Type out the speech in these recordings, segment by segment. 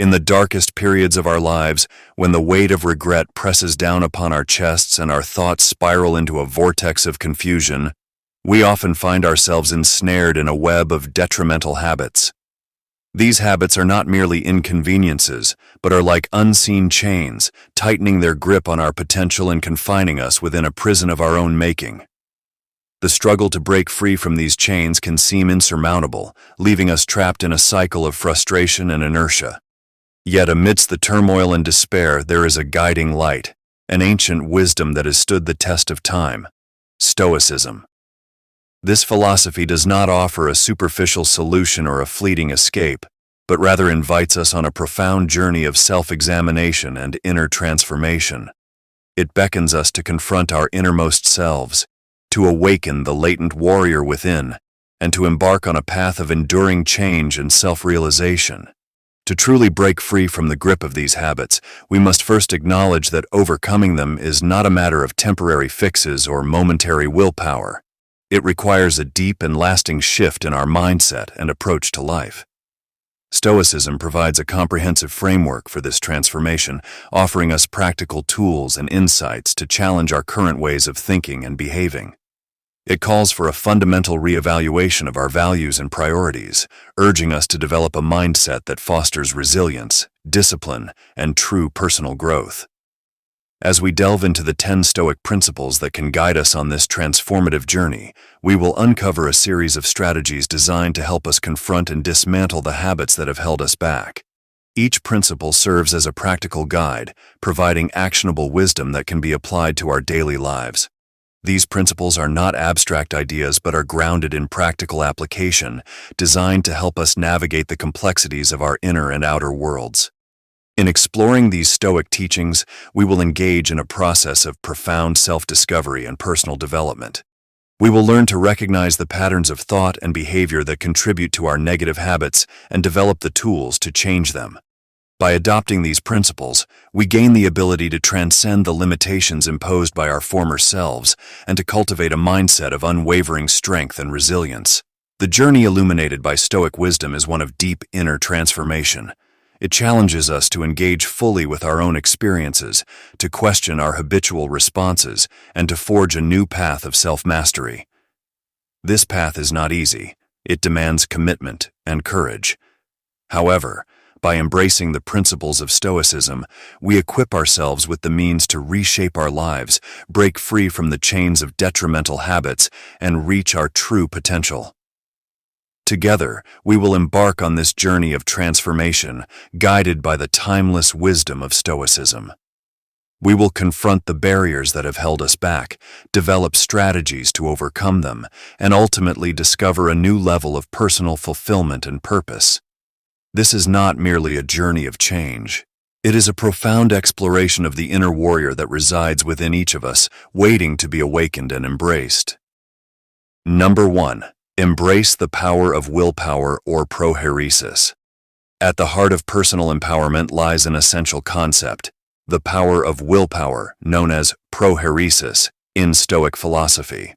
In the darkest periods of our lives, when the weight of regret presses down upon our chests and our thoughts spiral into a vortex of confusion, we often find ourselves ensnared in a web of detrimental habits. These habits are not merely inconveniences, but are like unseen chains, tightening their grip on our potential and confining us within a prison of our own making. The struggle to break free from these chains can seem insurmountable, leaving us trapped in a cycle of frustration and inertia. Yet amidst the turmoil and despair, there is a guiding light, an ancient wisdom that has stood the test of time: Stoicism. This philosophy does not offer a superficial solution or a fleeting escape, but rather invites us on a profound journey of self-examination and inner transformation. It beckons us to confront our innermost selves, to awaken the latent warrior within, and to embark on a path of enduring change and self-realization. To truly break free from the grip of these habits, we must first acknowledge that overcoming them is not a matter of temporary fixes or momentary willpower. It requires a deep and lasting shift in our mindset and approach to life. Stoicism provides a comprehensive framework for this transformation, offering us practical tools and insights to challenge our current ways of thinking and behaving. It calls for a fundamental reevaluation of our values and priorities, urging us to develop a mindset that fosters resilience, discipline, and true personal growth. As we delve into the 10 Stoic principles that can guide us on this transformative journey, we will uncover a series of strategies designed to help us confront and dismantle the habits that have held us back. Each principle serves as a practical guide, providing actionable wisdom that can be applied to our daily lives. These principles are not abstract ideas but are grounded in practical application, designed to help us navigate the complexities of our inner and outer worlds. In exploring these Stoic teachings, we will engage in a process of profound self-discovery and personal development. We will learn to recognize the patterns of thought and behavior that contribute to our negative habits and develop the tools to change them. By adopting these principles, we gain the ability to transcend the limitations imposed by our former selves and to cultivate a mindset of unwavering strength and resilience. The journey illuminated by Stoic wisdom is one of deep inner transformation. It challenges us to engage fully with our own experiences, to question our habitual responses, and to forge a new path of self-mastery. This path is not easy. It demands commitment and courage. However, by embracing the principles of Stoicism, we equip ourselves with the means to reshape our lives, break free from the chains of detrimental habits, and reach our true potential. Together, we will embark on this journey of transformation, guided by the timeless wisdom of Stoicism. We will confront the barriers that have held us back, develop strategies to overcome them, and ultimately discover a new level of personal fulfillment and purpose. This is not merely a journey of change. It is a profound exploration of the inner warrior that resides within each of us, waiting to be awakened and embraced. Number 1. Embrace the power of willpower, or Prohairesis. At the heart of personal empowerment lies an essential concept: the power of willpower, known as Prohairesis in Stoic philosophy.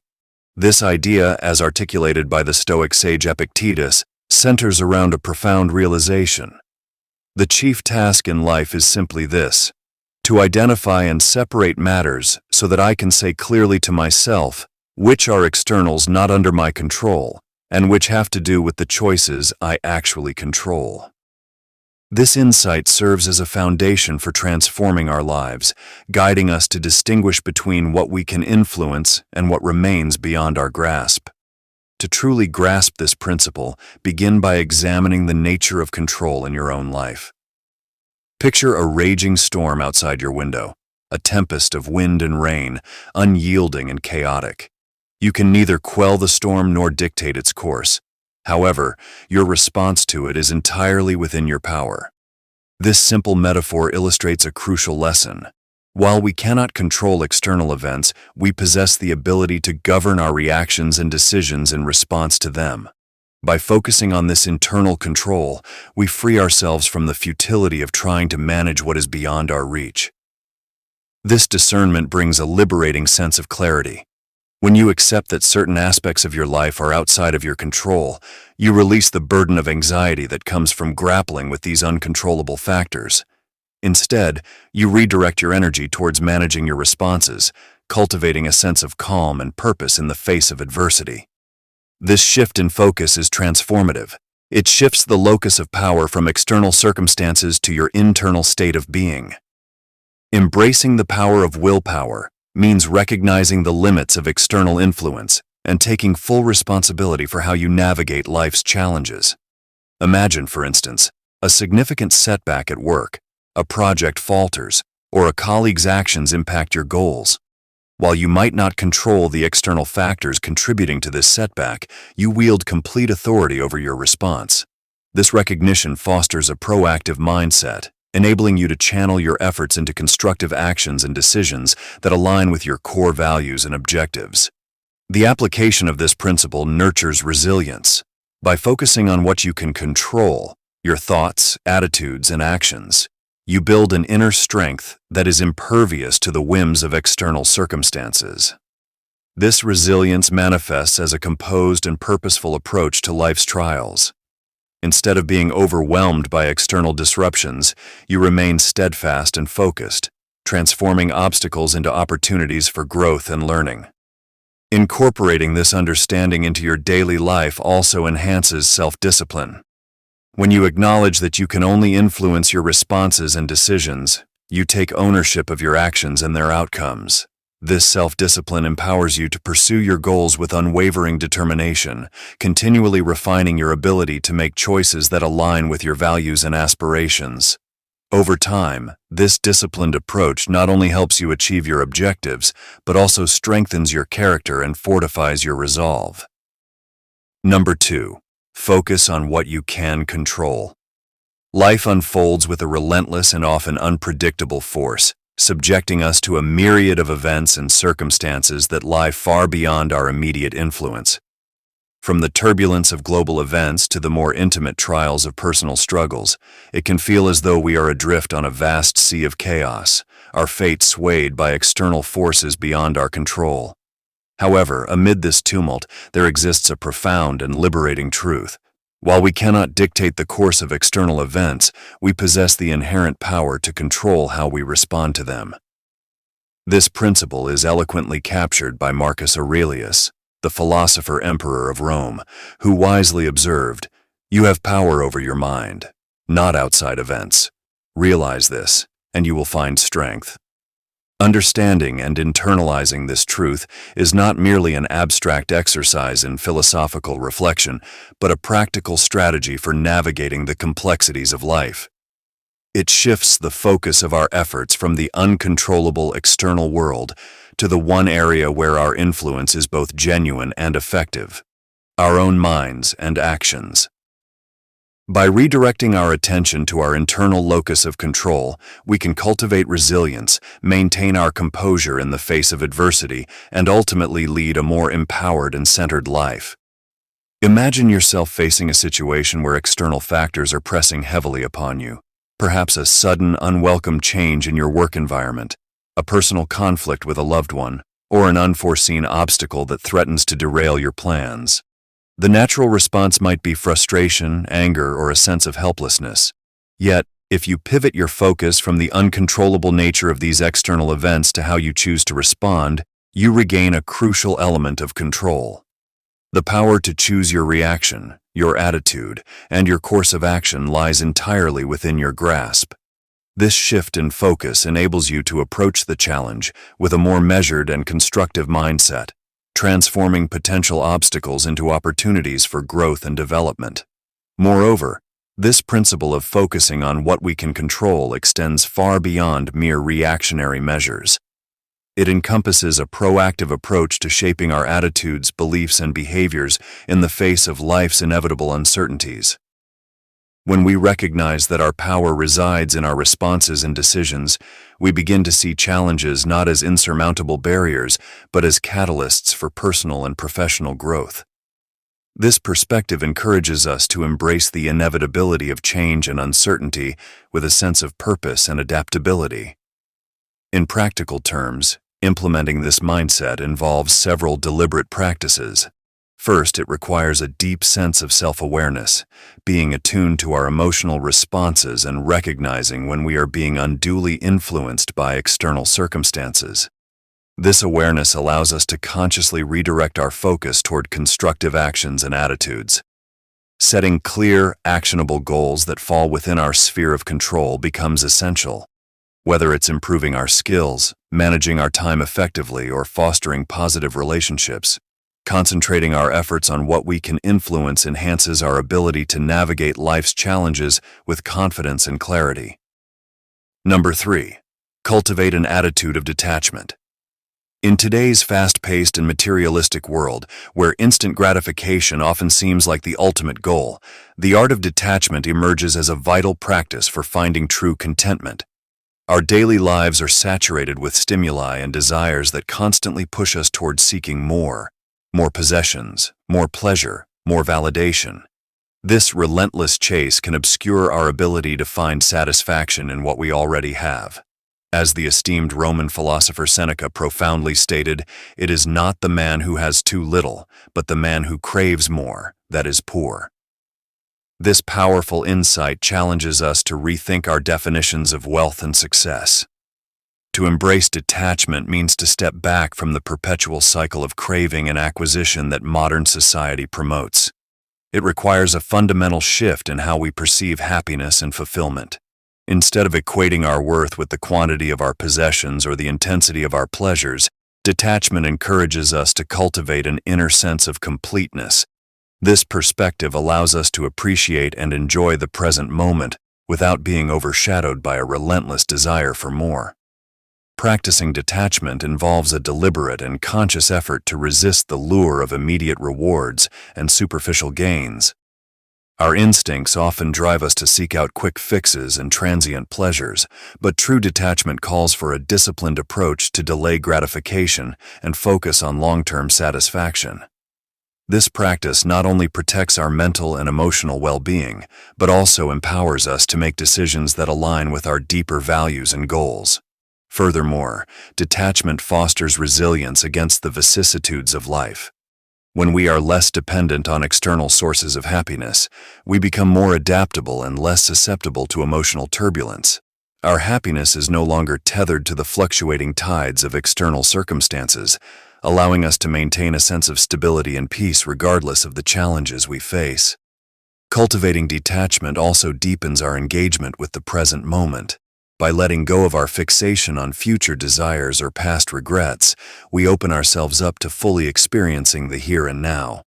This idea, as articulated by the Stoic sage Epictetus, centers around a profound realization. The chief task in life is simply this: to identify and separate matters so that I can say clearly to myself which are externals not under my control and which have to do with the choices I actually control. This insight serves as a foundation for transforming our lives, guiding us to distinguish between what we can influence and what remains beyond our grasp. To truly grasp this principle, begin by examining the nature of control in your own life. Picture a raging storm outside your window, a tempest of wind and rain, unyielding and chaotic. You can neither quell the storm nor dictate its course. However, your response to it is entirely within your power. This simple metaphor illustrates a crucial lesson. While we cannot control external events, we possess the ability to govern our reactions and decisions in response to them. By focusing on this internal control, we free ourselves from the futility of trying to manage what is beyond our reach. This discernment brings a liberating sense of clarity. When you accept that certain aspects of your life are outside of your control, you release the burden of anxiety that comes from grappling with these uncontrollable factors. Instead, you redirect your energy towards managing your responses, cultivating a sense of calm and purpose in the face of adversity. This shift in focus is transformative. It shifts the locus of power from external circumstances to your internal state of being. Embracing the power of willpower means recognizing the limits of external influence and taking full responsibility for how you navigate life's challenges. Imagine, for instance, a significant setback at work, a project falters, or a colleague's actions impact your goals. While you might not control the external factors contributing to this setback, you wield complete authority over your response. This recognition fosters a proactive mindset, enabling you to channel your efforts into constructive actions and decisions that align with your core values and objectives. The application of this principle nurtures resilience. By focusing on what you can control, your thoughts, attitudes, and actions, you build an inner strength that is impervious to the whims of external circumstances. This resilience manifests as a composed and purposeful approach to life's trials. Instead of being overwhelmed by external disruptions, you remain steadfast and focused, transforming obstacles into opportunities for growth and learning. Incorporating this understanding into your daily life also enhances self-discipline. When you acknowledge that you can only influence your responses and decisions, you take ownership of your actions and their outcomes. This self-discipline empowers you to pursue your goals with unwavering determination, continually refining your ability to make choices that align with your values and aspirations. Over time, this disciplined approach not only helps you achieve your objectives, but also strengthens your character and fortifies your resolve. Number 2. Focus on what you can control. Life unfolds with a relentless and often unpredictable force, subjecting us to a myriad of events and circumstances that lie far beyond our immediate influence. From the turbulence of global events to the more intimate trials of personal struggles, it can feel as though we are adrift on a vast sea of chaos, our fate swayed by external forces beyond our control. However, amid this tumult, there exists a profound and liberating truth. While we cannot dictate the course of external events, we possess the inherent power to control how we respond to them. This principle is eloquently captured by Marcus Aurelius, the philosopher-emperor of Rome, who wisely observed, "You have power over your mind, not outside events. Realize this, and you will find strength." Understanding and internalizing this truth is not merely an abstract exercise in philosophical reflection, but a practical strategy for navigating the complexities of life. It shifts the focus of our efforts from the uncontrollable external world to the one area where our influence is both genuine and effective: our own minds and actions. By redirecting our attention to our internal locus of control, we can cultivate resilience, maintain our composure in the face of adversity, and ultimately lead a more empowered and centered life. Imagine yourself facing a situation where external factors are pressing heavily upon you, perhaps a sudden, unwelcome change in your work environment, a personal conflict with a loved one, or an unforeseen obstacle that threatens to derail your plans. The natural response might be frustration, anger, or a sense of helplessness. Yet, if you pivot your focus from the uncontrollable nature of these external events to how you choose to respond, you regain a crucial element of control. The power to choose your reaction, your attitude, and your course of action lies entirely within your grasp. This shift in focus enables you to approach the challenge with a more measured and constructive mindset, transforming potential obstacles into opportunities for growth and development. Moreover, this principle of focusing on what we can control extends far beyond mere reactionary measures. It encompasses a proactive approach to shaping our attitudes, beliefs, and behaviors in the face of life's inevitable uncertainties. When we recognize that our power resides in our responses and decisions, we begin to see challenges not as insurmountable barriers, but as catalysts for personal and professional growth. This perspective encourages us to embrace the inevitability of change and uncertainty with a sense of purpose and adaptability. In practical terms, Implementing this mindset involves several deliberate practices. First, it requires a deep sense of self-awareness, being attuned to our emotional responses and recognizing when we are being unduly influenced by external circumstances. This awareness allows us to consciously redirect our focus toward constructive actions and attitudes. Setting clear, actionable goals that fall within our sphere of control becomes essential. Whether it's improving our skills, managing our time effectively, or fostering positive relationships, concentrating our efforts on what we can influence enhances our ability to navigate life's challenges with confidence and clarity. Number 3. Cultivate an attitude of detachment. In today's fast-paced and materialistic world, where instant gratification often seems like the ultimate goal, the art of detachment emerges as a vital practice for finding true contentment. Our daily lives are saturated with stimuli and desires that constantly push us toward seeking more possessions, more pleasure, more validation. This relentless chase can obscure our ability to find satisfaction in what we already have. As the esteemed Roman philosopher Seneca profoundly stated, it is not the man who has too little, but the man who craves more, that is poor. This powerful insight challenges us to rethink our definitions of wealth and success. To embrace detachment means to step back from the perpetual cycle of craving and acquisition that modern society promotes. It requires a fundamental shift in how we perceive happiness and fulfillment. Instead of equating our worth with the quantity of our possessions or the intensity of our pleasures, detachment encourages us to cultivate an inner sense of completeness. This perspective allows us to appreciate and enjoy the present moment without being overshadowed by a relentless desire for more. Practicing detachment involves a deliberate and conscious effort to resist the lure of immediate rewards and superficial gains. Our instincts often drive us to seek out quick fixes and transient pleasures, but true detachment calls for a disciplined approach to delay gratification and focus on long-term satisfaction. This practice not only protects our mental and emotional well-being, but also empowers us to make decisions that align with our deeper values and goals. Furthermore, detachment fosters resilience against the vicissitudes of life. When we are less dependent on external sources of happiness, we become more adaptable and less susceptible to emotional turbulence. Our happiness is no longer tethered to the fluctuating tides of external circumstances, allowing us to maintain a sense of stability and peace regardless of the challenges we face. Cultivating detachment also deepens our engagement with the present moment. By letting go of our fixation on future desires or past regrets, we open ourselves up to fully experiencing the here and now.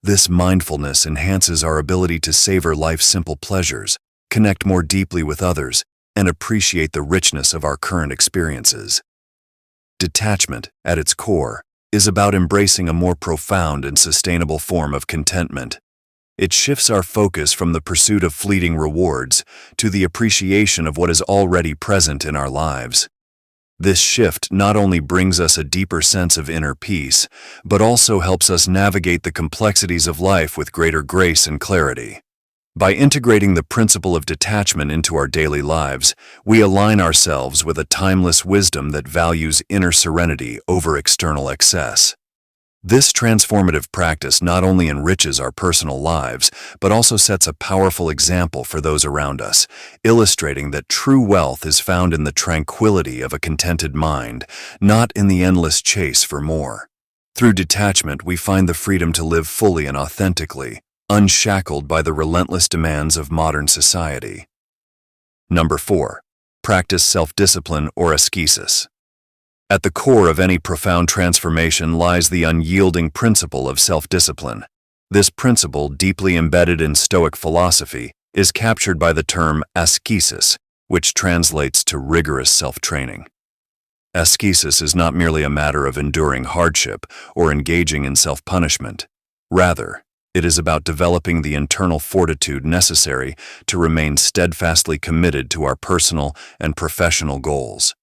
This mindfulness enhances our ability to savor life's simple pleasures, connect more deeply with others, and appreciate the richness of our current experiences. Detachment, at its core, is about embracing a more profound and sustainable form of contentment. It shifts our focus from the pursuit of fleeting rewards to the appreciation of what is already present in our lives. This shift not only brings us a deeper sense of inner peace, but also helps us navigate the complexities of life with greater grace and clarity. By integrating the principle of detachment into our daily lives, we align ourselves with a timeless wisdom that values inner serenity over external excess. This transformative practice not only enriches our personal lives, but also sets a powerful example for those around us, illustrating that true wealth is found in the tranquility of a contented mind, not in the endless chase for more. Through detachment, we find the freedom to live fully and authentically, unshackled by the relentless demands of modern society. Number 4. Practice self-discipline or Askēsis. At the core of any profound transformation lies the unyielding principle of self-discipline. This principle, deeply embedded in Stoic philosophy, is captured by the term Askēsis, which translates to rigorous self-training. Askēsis is not merely a matter of enduring hardship or engaging in self-punishment. Rather, it is about developing the internal fortitude necessary to remain steadfastly committed to our personal and professional goals.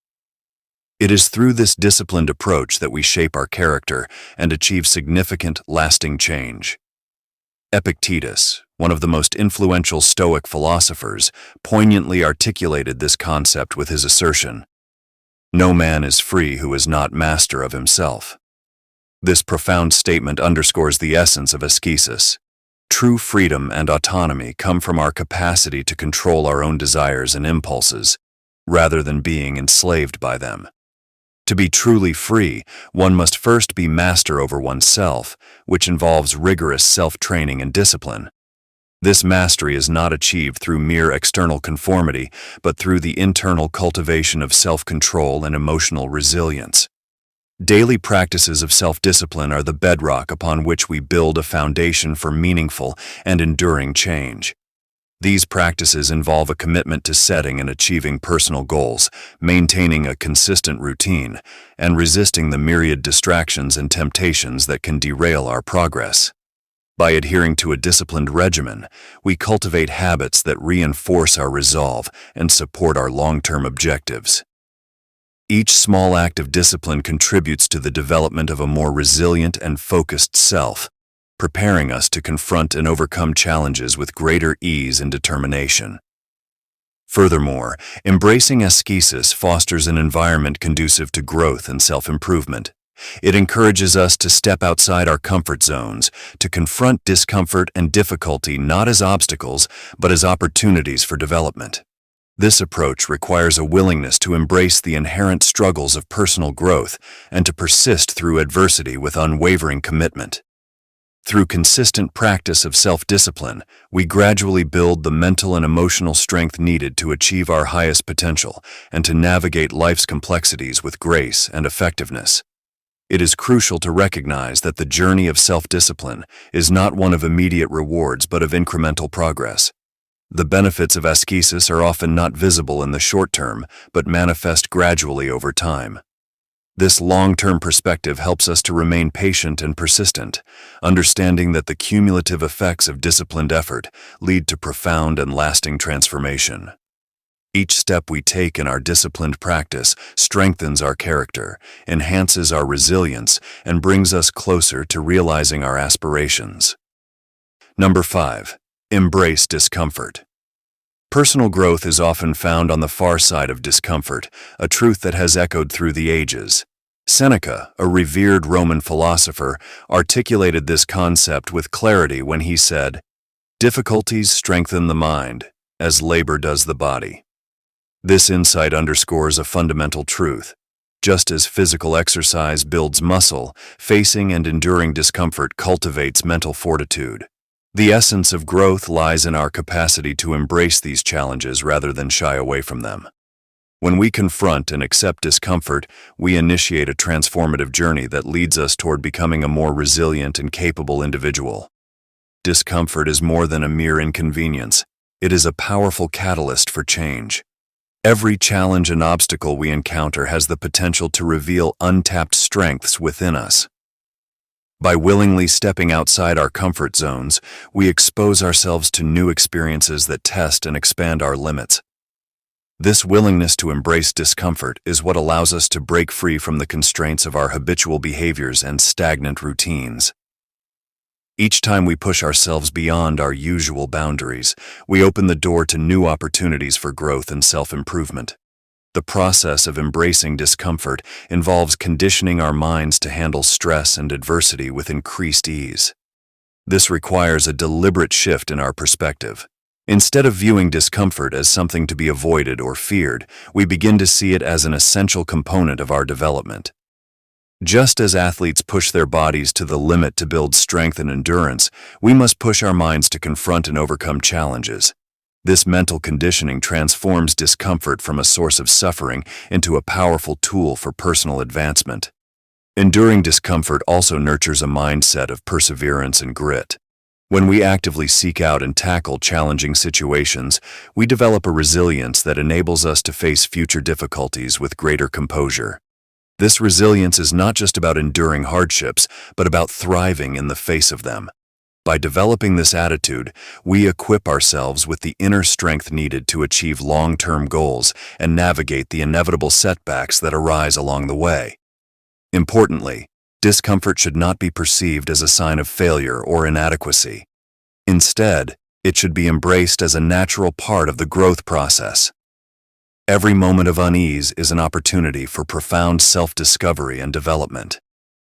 It is through this disciplined approach that we shape our character and achieve significant, lasting change. Epictetus, one of the most influential Stoic philosophers, poignantly articulated this concept with his assertion, No man is free who is not master of himself. This profound statement underscores the essence of Askēsis. True freedom and autonomy come from our capacity to control our own desires and impulses, rather than being enslaved by them. To be truly free, one must first be master over oneself, which involves rigorous self-training and discipline. This mastery is not achieved through mere external conformity, but through the internal cultivation of self-control and emotional resilience. Daily practices of self-discipline are the bedrock upon which we build a foundation for meaningful and enduring change. These practices involve a commitment to setting and achieving personal goals, maintaining a consistent routine, and resisting the myriad distractions and temptations that can derail our progress. By adhering to a disciplined regimen, we cultivate habits that reinforce our resolve and support our long-term objectives. Each small act of discipline contributes to the development of a more resilient and focused self, preparing us to confront and overcome challenges with greater ease and determination. Furthermore, embracing Askēsis fosters an environment conducive to growth and self-improvement. It encourages us to step outside our comfort zones, to confront discomfort and difficulty not as obstacles, but as opportunities for development. This approach requires a willingness to embrace the inherent struggles of personal growth and to persist through adversity with unwavering commitment. Through consistent practice of self-discipline, we gradually build the mental and emotional strength needed to achieve our highest potential and to navigate life's complexities with grace and effectiveness. It is crucial to recognize that the journey of self-discipline is not one of immediate rewards but of incremental progress. The benefits of Askēsis are often not visible in the short term, but manifest gradually over time. This long-term perspective helps us to remain patient and persistent, understanding that the cumulative effects of disciplined effort lead to profound and lasting transformation. Each step we take in our disciplined practice strengthens our character, enhances our resilience, and brings us closer to realizing our aspirations. Number 5. Embrace discomfort. Personal growth is often found on the far side of discomfort, a truth that has echoed through the ages. Seneca, a revered Roman philosopher, articulated this concept with clarity when he said, "Difficulties strengthen the mind, as labor does the body." This insight underscores a fundamental truth. Just as physical exercise builds muscle, facing and enduring discomfort cultivates mental fortitude. The essence of growth lies in our capacity to embrace these challenges rather than shy away from them. When we confront and accept discomfort, we initiate a transformative journey that leads us toward becoming a more resilient and capable individual. Discomfort is more than a mere inconvenience. It is a powerful catalyst for change. Every challenge and obstacle we encounter has the potential to reveal untapped strengths within us. By willingly stepping outside our comfort zones, we expose ourselves to new experiences that test and expand our limits. This willingness to embrace discomfort is what allows us to break free from the constraints of our habitual behaviors and stagnant routines. Each time we push ourselves beyond our usual boundaries, we open the door to new opportunities for growth and self-improvement. The process of embracing discomfort involves conditioning our minds to handle stress and adversity with increased ease. This requires a deliberate shift in our perspective. Instead of viewing discomfort as something to be avoided or feared, we begin to see it as an essential component of our development. Just as athletes push their bodies to the limit to build strength and endurance, we must push our minds to confront and overcome challenges. This mental conditioning transforms discomfort from a source of suffering into a powerful tool for personal advancement. Enduring discomfort also nurtures a mindset of perseverance and grit. When we actively seek out and tackle challenging situations, we develop a resilience that enables us to face future difficulties with greater composure. This resilience is not just about enduring hardships, but about thriving in the face of them. By developing this attitude, we equip ourselves with the inner strength needed to achieve long-term goals and navigate the inevitable setbacks that arise along the way. Importantly, discomfort should not be perceived as a sign of failure or inadequacy. Instead, it should be embraced as a natural part of the growth process. Every moment of unease is an opportunity for profound self-discovery and development.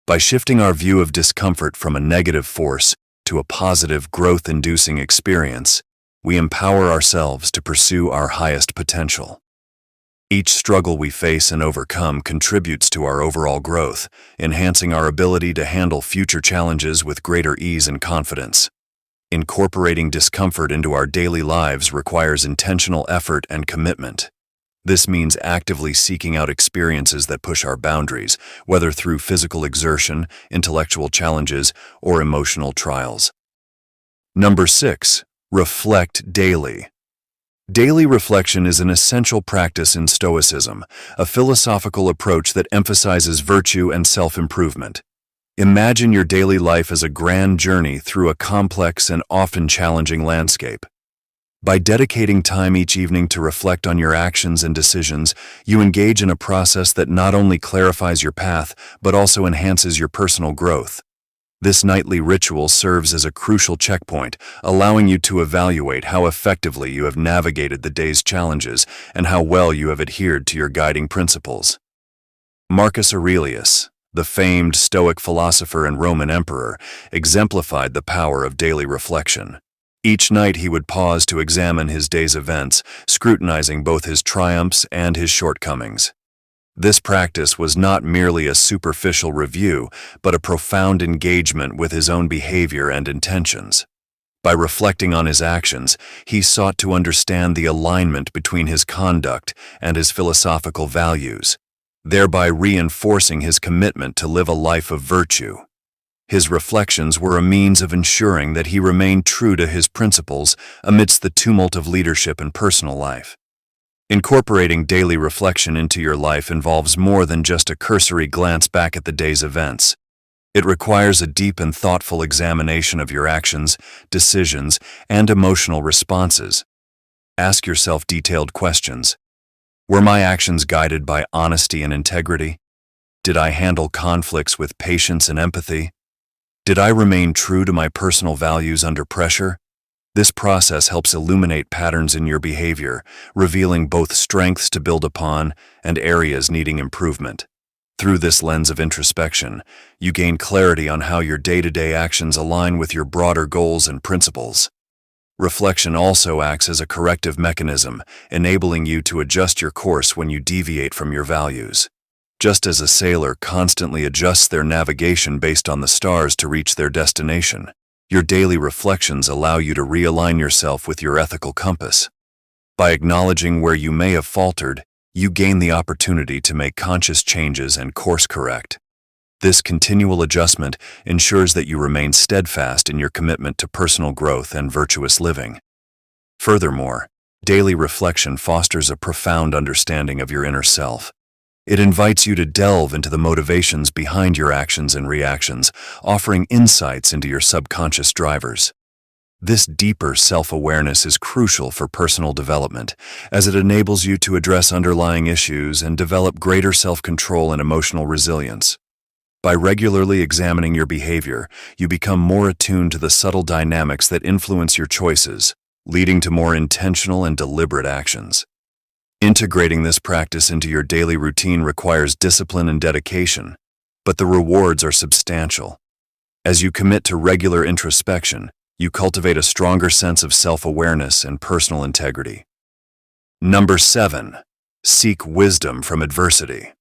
By shifting our view of discomfort from a negative force to a positive, growth-inducing experience, we empower ourselves to pursue our highest potential. Each struggle we face and overcome contributes to our overall growth, enhancing our ability to handle future challenges with greater ease and confidence. Incorporating discomfort into our daily lives requires intentional effort and commitment. This means actively seeking out experiences that push our boundaries, whether through physical exertion, intellectual challenges, or emotional trials. Number 6. Reflect daily. Daily reflection is an essential practice in Stoicism, a philosophical approach that emphasizes virtue and self-improvement. Imagine your daily life as a grand journey through a complex and often challenging landscape. By dedicating time each evening to reflect on your actions and decisions, you engage in a process that not only clarifies your path, but also enhances your personal growth. This nightly ritual serves as a crucial checkpoint, allowing you to evaluate how effectively you have navigated the day's challenges and how well you have adhered to your guiding principles. Marcus Aurelius, the famed Stoic philosopher and Roman emperor, exemplified the power of daily reflection. Each night he would pause to examine his day's events, scrutinizing both his triumphs and his shortcomings. This practice was not merely a superficial review, but a profound engagement with his own behavior and intentions. By reflecting on his actions, he sought to understand the alignment between his conduct and his philosophical values, thereby reinforcing his commitment to live a life of virtue. His reflections were a means of ensuring that he remained true to his principles amidst the tumult of leadership and personal life. Incorporating daily reflection into your life involves more than just a cursory glance back at the day's events. It requires a deep and thoughtful examination of your actions, decisions, and emotional responses. Ask yourself detailed questions. Were my actions guided by honesty and integrity? Did I handle conflicts with patience and empathy? Did I remain true to my personal values under pressure? This process helps illuminate patterns in your behavior, revealing both strengths to build upon and areas needing improvement. Through this lens of introspection, you gain clarity on how your day-to-day actions align with your broader goals and principles. Reflection also acts as a corrective mechanism, enabling you to adjust your course when you deviate from your values. Just as a sailor constantly adjusts their navigation based on the stars to reach their destination, your daily reflections allow you to realign yourself with your ethical compass. By acknowledging where you may have faltered, you gain the opportunity to make conscious changes and course correct. This continual adjustment ensures that you remain steadfast in your commitment to personal growth and virtuous living. Furthermore, daily reflection fosters a profound understanding of your inner self. It invites you to delve into the motivations behind your actions and reactions, offering insights into your subconscious drivers. This deeper self-awareness is crucial for personal development, as it enables you to address underlying issues and develop greater self-control and emotional resilience. By regularly examining your behavior, you become more attuned to the subtle dynamics that influence your choices, leading to more intentional and deliberate actions. Integrating this practice into your daily routine requires discipline and dedication, but the rewards are substantial. As you commit to regular introspection, you cultivate a stronger sense of self-awareness and personal integrity. Number 7. Seek wisdom from adversity.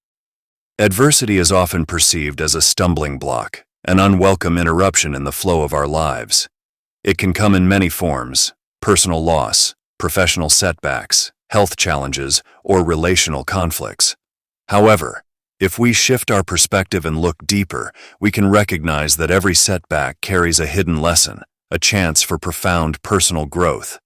Adversity is often perceived as a stumbling block, an unwelcome interruption in the flow of our lives. It can come in many forms: personal loss, professional setbacks, health challenges, or relational conflicts. However, if we shift our perspective and look deeper, we can recognize that every setback carries a hidden lesson, a chance for profound personal growth.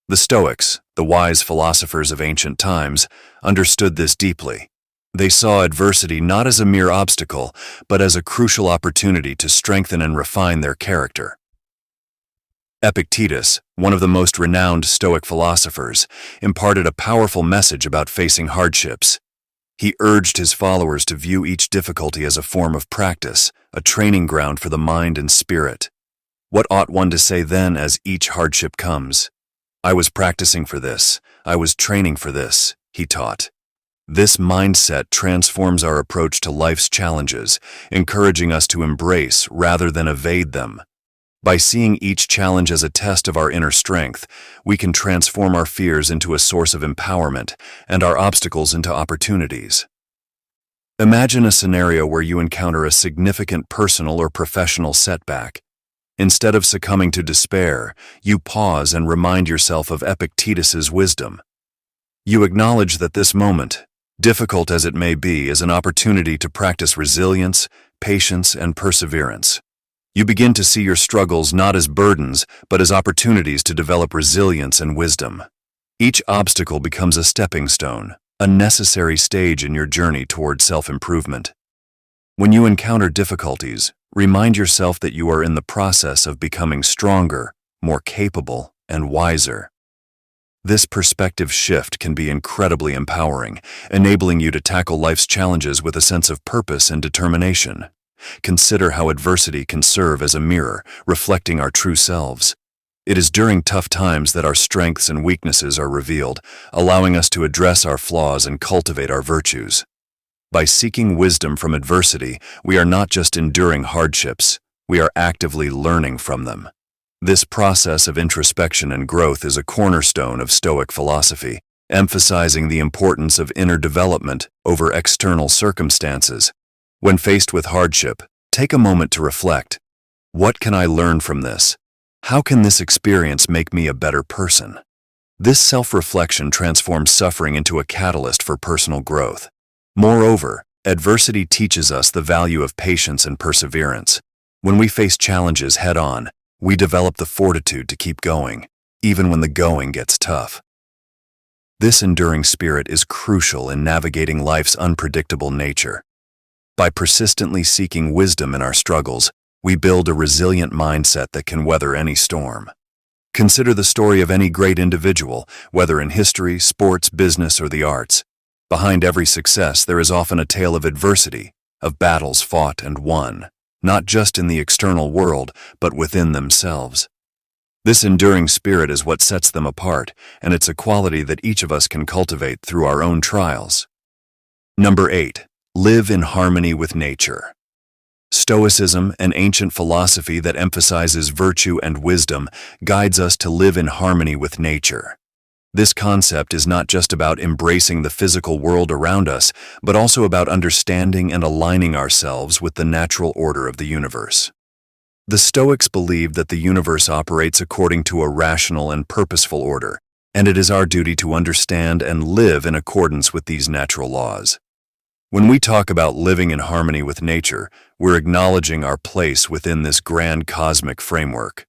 The Stoics, the wise philosophers of ancient times, understood this deeply. They saw adversity not as a mere obstacle, but as a crucial opportunity to strengthen and refine their character. Epictetus, one of the most renowned Stoic philosophers, imparted a powerful message about facing hardships. He urged his followers to view each difficulty as a form of practice, a training ground for the mind and spirit. What ought one to say then as each hardship comes? I was practicing for this. I was training for this. he taught. This mindset transforms our approach to life's challenges, encouraging us to embrace rather than evade them. By seeing each challenge as a test of our inner strength, we can transform our fears into a source of empowerment and our obstacles into opportunities. Imagine a scenario where you encounter a significant personal or professional setback. Instead of succumbing to despair, you pause and remind yourself of Epictetus's wisdom. You acknowledge that this moment, difficult as it may be, is an opportunity to practice resilience, patience, and perseverance. You begin to see your struggles not as burdens, but as opportunities to develop resilience and wisdom. Each obstacle becomes a stepping stone, a necessary stage in your journey toward self-improvement. When you encounter difficulties, remind yourself that you are in the process of becoming stronger, more capable, and wiser. This perspective shift can be incredibly empowering, enabling you to tackle life's challenges with a sense of purpose and determination. Consider how adversity can serve as a mirror, reflecting our true selves. It is during tough times that our strengths and weaknesses are revealed, allowing us to address our flaws and cultivate our virtues. By seeking wisdom from adversity, we are not just enduring hardships, we are actively learning from them. This process of introspection and growth is a cornerstone of Stoic philosophy, emphasizing the importance of inner development over external circumstances. When faced with hardship, take a moment to reflect. What can I learn from this? How can this experience make me a better person? This self-reflection transforms suffering into a catalyst for personal growth. Moreover, adversity teaches us the value of patience and perseverance. When we face challenges head-on, we develop the fortitude to keep going, even when the going gets tough. This enduring spirit is crucial in navigating life's unpredictable nature. By persistently seeking wisdom in our struggles, we build a resilient mindset that can weather any storm. Consider the story of any great individual, whether in history, sports, business, or the arts. Behind every success, there is often a tale of adversity, of battles fought and won, not just in the external world, but within themselves. This enduring spirit is what sets them apart, and it's a quality that each of us can cultivate through our own trials. Number 8. Live in harmony with nature. Stoicism, an ancient philosophy that emphasizes virtue and wisdom, guides us to live in harmony with nature. This concept is not just about embracing the physical world around us, but also about understanding and aligning ourselves with the natural order of the universe. The Stoics believed that the universe operates according to a rational and purposeful order, and it is our duty to understand and live in accordance with these natural laws. When we talk about living in harmony with nature, we're acknowledging our place within this grand cosmic framework.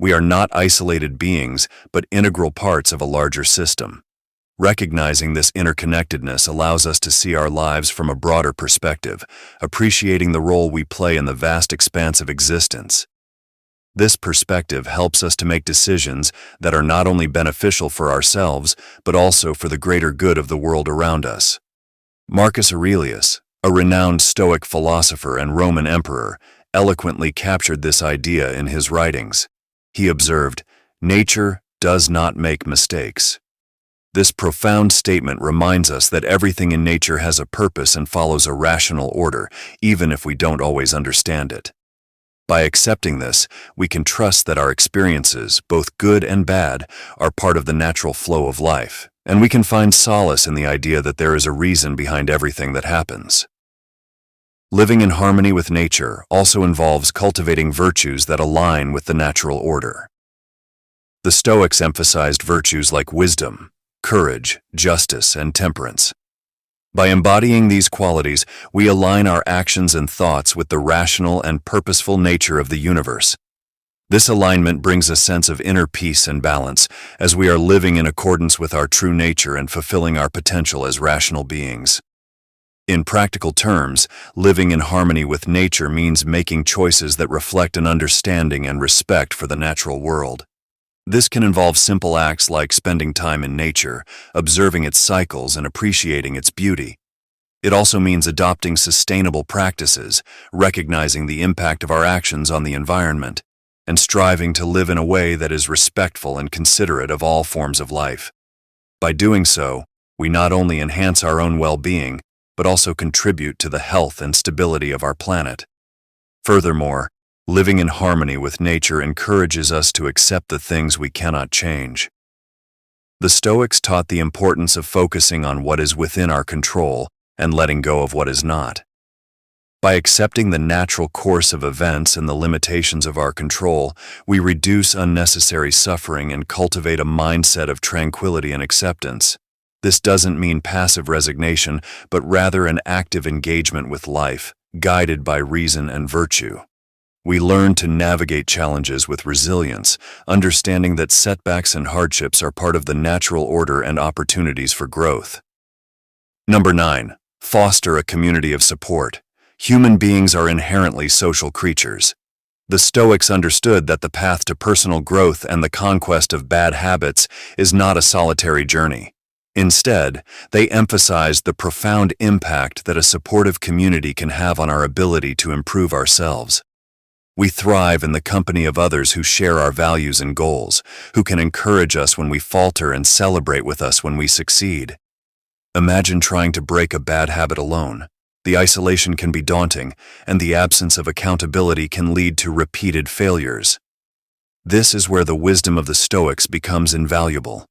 We are not isolated beings, but integral parts of a larger system. Recognizing this interconnectedness allows us to see our lives from a broader perspective, appreciating the role we play in the vast expanse of existence. This perspective helps us to make decisions that are not only beneficial for ourselves, but also for the greater good of the world around us. Marcus Aurelius, a renowned Stoic philosopher and Roman emperor, eloquently captured this idea in his writings. He observed, "Nature does not make mistakes." This profound statement reminds us that everything in nature has a purpose and follows a rational order, even if we don't always understand it. By accepting this, we can trust that our experiences, both good and bad, are part of the natural flow of life, and we can find solace in the idea that there is a reason behind everything that happens. Living in harmony with nature also involves cultivating virtues that align with the natural order. The Stoics emphasized virtues like wisdom, courage, justice, and temperance. By embodying these qualities, we align our actions and thoughts with the rational and purposeful nature of the universe. This alignment brings a sense of inner peace and balance, as we are living in accordance with our true nature and fulfilling our potential as rational beings. In practical terms, living in harmony with nature means making choices that reflect an understanding and respect for the natural world. This can involve simple acts like spending time in nature, observing its cycles, and appreciating its beauty. It also means adopting sustainable practices, recognizing the impact of our actions on the environment, and striving to live in a way that is respectful and considerate of all forms of life. By doing so, we not only enhance our own well-being, but also contribute to the health and stability of our planet. Furthermore, living in harmony with nature encourages us to accept the things we cannot change. The Stoics taught the importance of focusing on what is within our control and letting go of what is not. By accepting the natural course of events and the limitations of our control, we reduce unnecessary suffering and cultivate a mindset of tranquility and acceptance. This doesn't mean passive resignation, but rather an active engagement with life, guided by reason and virtue. We learn to navigate challenges with resilience, understanding that setbacks and hardships are part of the natural order and opportunities for growth. Number 9. Foster a community of support. Human beings are inherently social creatures. The Stoics understood that the path to personal growth and the conquest of bad habits is not a solitary journey. Instead, they emphasized the profound impact that a supportive community can have on our ability to improve ourselves. We thrive in the company of others who share our values and goals, who can encourage us when we falter and celebrate with us when we succeed. Imagine trying to break a bad habit alone. The isolation can be daunting, and the absence of accountability can lead to repeated failures. This is where the wisdom of the Stoics becomes invaluable.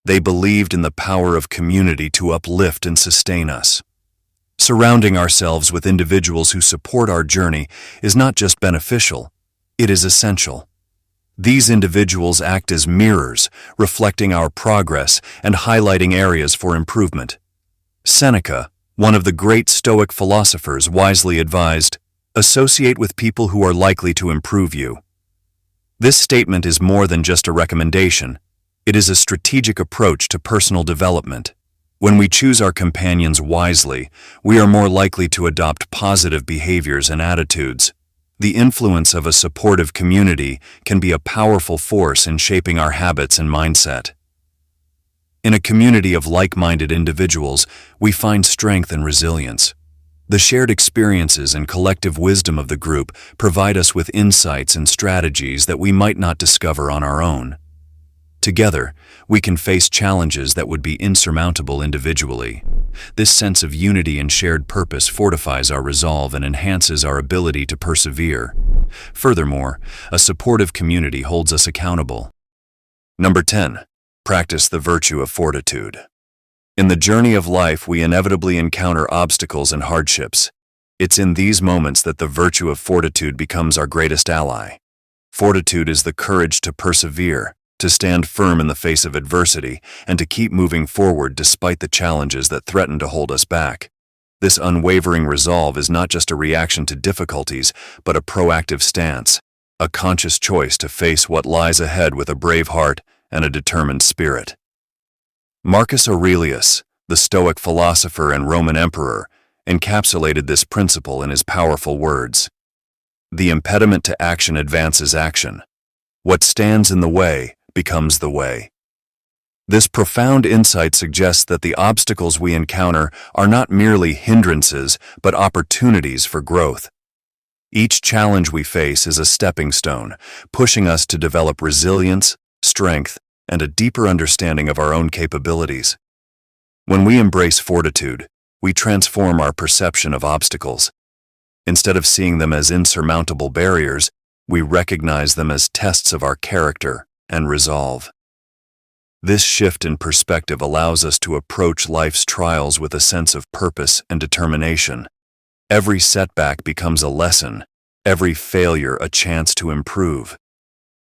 They believed in the power of community to uplift and sustain us. Surrounding ourselves with individuals who support our journey is not just beneficial, it is essential. These individuals act as mirrors, reflecting our progress and highlighting areas for improvement. Seneca, one of the great Stoic philosophers, wisely advised, "Associate with people who are likely to improve you." This statement is more than just a recommendation. It is a strategic approach to personal development. When we choose our companions wisely, we are more likely to adopt positive behaviors and attitudes. The influence of a supportive community can be a powerful force in shaping our habits and mindset. In a community of like-minded individuals, we find strength and resilience. The shared experiences and collective wisdom of the group provide us with insights and strategies that we might not discover on our own. Together, we can face challenges that would be insurmountable individually. This sense of unity and shared purpose fortifies our resolve and enhances our ability to persevere. Furthermore, a supportive community holds us accountable. Number 10. Practice the virtue of fortitude. In the journey of life, we inevitably encounter obstacles and hardships. It's in these moments that the virtue of fortitude becomes our greatest ally. Fortitude is the courage to persevere, to stand firm in the face of adversity, and to keep moving forward despite the challenges that threaten to hold us back. This unwavering resolve is not just a reaction to difficulties, but a proactive stance, a conscious choice to face what lies ahead with a brave heart and a determined spirit. Marcus Aurelius, the Stoic philosopher and Roman emperor, encapsulated this principle in his powerful words. The impediment to action advances action. What stands in the way becomes the way. This profound insight suggests that the obstacles we encounter are not merely hindrances, but opportunities for growth. Each challenge we face is a stepping stone, pushing us to develop resilience, strength, and a deeper understanding of our own capabilities. When we embrace fortitude, we transform our perception of obstacles. Instead of seeing them as insurmountable barriers, we recognize them as tests of our character and resolve. This shift in perspective allows us to approach life's trials with a sense of purpose and determination. Every setback becomes a lesson, every failure a chance to improve.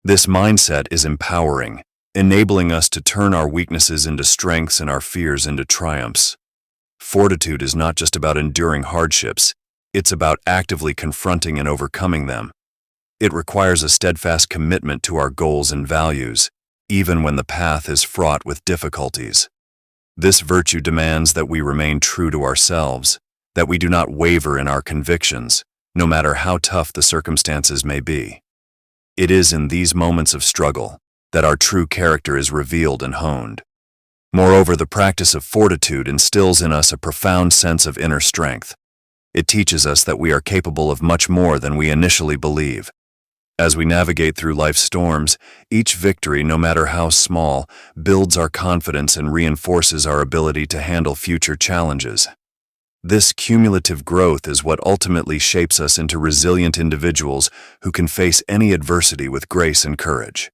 This mindset is empowering, enabling us to turn our weaknesses into strengths and our fears into triumphs. Fortitude is not just about enduring hardships, it's about actively confronting and overcoming them. It requires a steadfast commitment to our goals and values, even when the path is fraught with difficulties. This virtue demands that we remain true to ourselves, that we do not waver in our convictions, no matter how tough the circumstances may be. It is in these moments of struggle that our true character is revealed and honed. Moreover, the practice of fortitude instills in us a profound sense of inner strength. It teaches us that we are capable of much more than we initially believe. As we navigate through life's storms, each victory, no matter how small, builds our confidence and reinforces our ability to handle future challenges. This cumulative growth is what ultimately shapes us into resilient individuals who can face any adversity with grace and courage.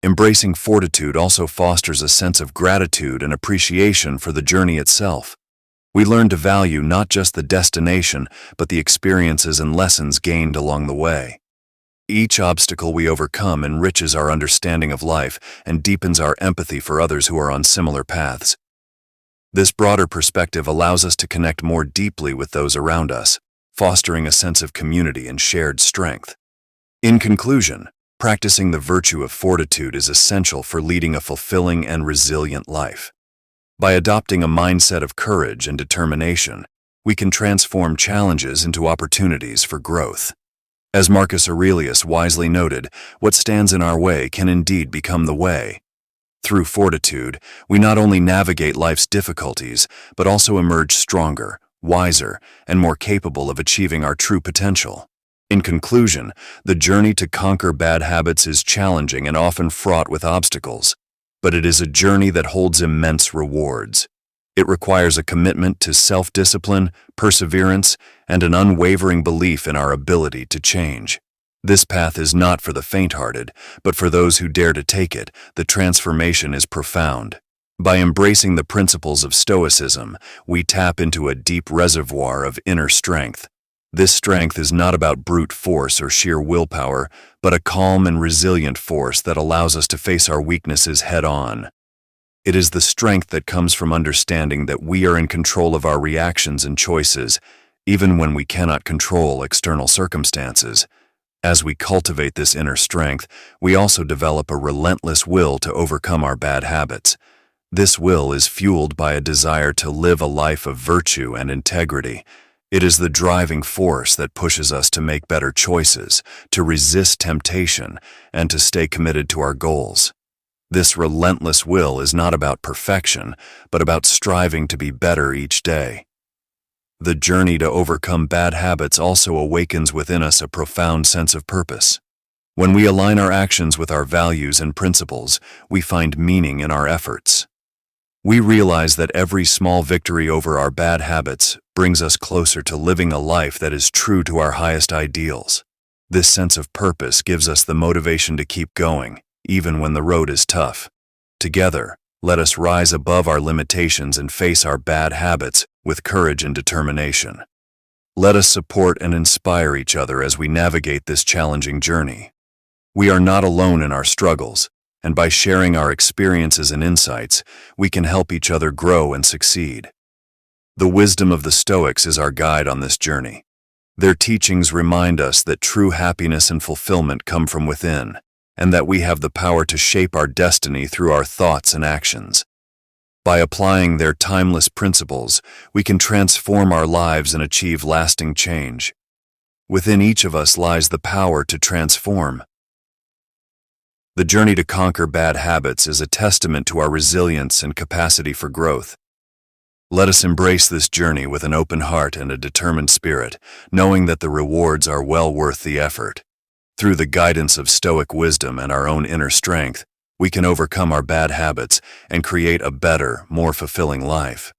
Embracing fortitude also fosters a sense of gratitude and appreciation for the journey itself. We learn to value not just the destination, but the experiences and lessons gained along the way. Each obstacle we overcome enriches our understanding of life and deepens our empathy for others who are on similar paths. This broader perspective allows us to connect more deeply with those around us, fostering a sense of community and shared strength. In conclusion, practicing the virtue of fortitude is essential for leading a fulfilling and resilient life. By adopting a mindset of courage and determination, we can transform challenges into opportunities for growth. As Marcus Aurelius wisely noted, what stands in our way can indeed become the way. Through fortitude, we not only navigate life's difficulties, but also emerge stronger, wiser, and more capable of achieving our true potential. In conclusion, the journey to conquer bad habits is challenging and often fraught with obstacles, but it is a journey that holds immense rewards. It requires a commitment to self-discipline, perseverance, and an unwavering belief in our ability to change. This path is not for the faint-hearted, but for those who dare to take it. The transformation is profound. By embracing the principles of Stoicism, we tap into a deep reservoir of inner strength. This strength is not about brute force or sheer willpower, but a calm and resilient force that allows us to face our weaknesses head-on. It is the strength that comes from understanding that we are in control of our reactions and choices, even when we cannot control external circumstances. As we cultivate this inner strength, we also develop a relentless will to overcome our bad habits. This will is fueled by a desire to live a life of virtue and integrity. It is the driving force that pushes us to make better choices, to resist temptation, and to stay committed to our goals. This relentless will is not about perfection, but about striving to be better each day. The journey to overcome bad habits also awakens within us a profound sense of purpose. When we align our actions with our values and principles, we find meaning in our efforts. We realize that every small victory over our bad habits brings us closer to living a life that is true to our highest ideals. This sense of purpose gives us the motivation to keep going, even when the road is tough. Together, let us rise above our limitations and face our bad habits with courage and determination. Let us support and inspire each other as we navigate this challenging journey. We are not alone in our struggles, and by sharing our experiences and insights, we can help each other grow and succeed. The wisdom of the Stoics is our guide on this journey. Their teachings remind us that true happiness and fulfillment come from within, and that we have the power to shape our destiny through our thoughts and actions. By applying their timeless principles, we can transform our lives and achieve lasting change. Within each of us lies the power to transform. The journey to conquer bad habits is a testament to our resilience and capacity for growth. Let us embrace this journey with an open heart and a determined spirit, knowing that the rewards are well worth the effort. Through the guidance of Stoic wisdom and our own inner strength, we can overcome our bad habits and create a better, more fulfilling life.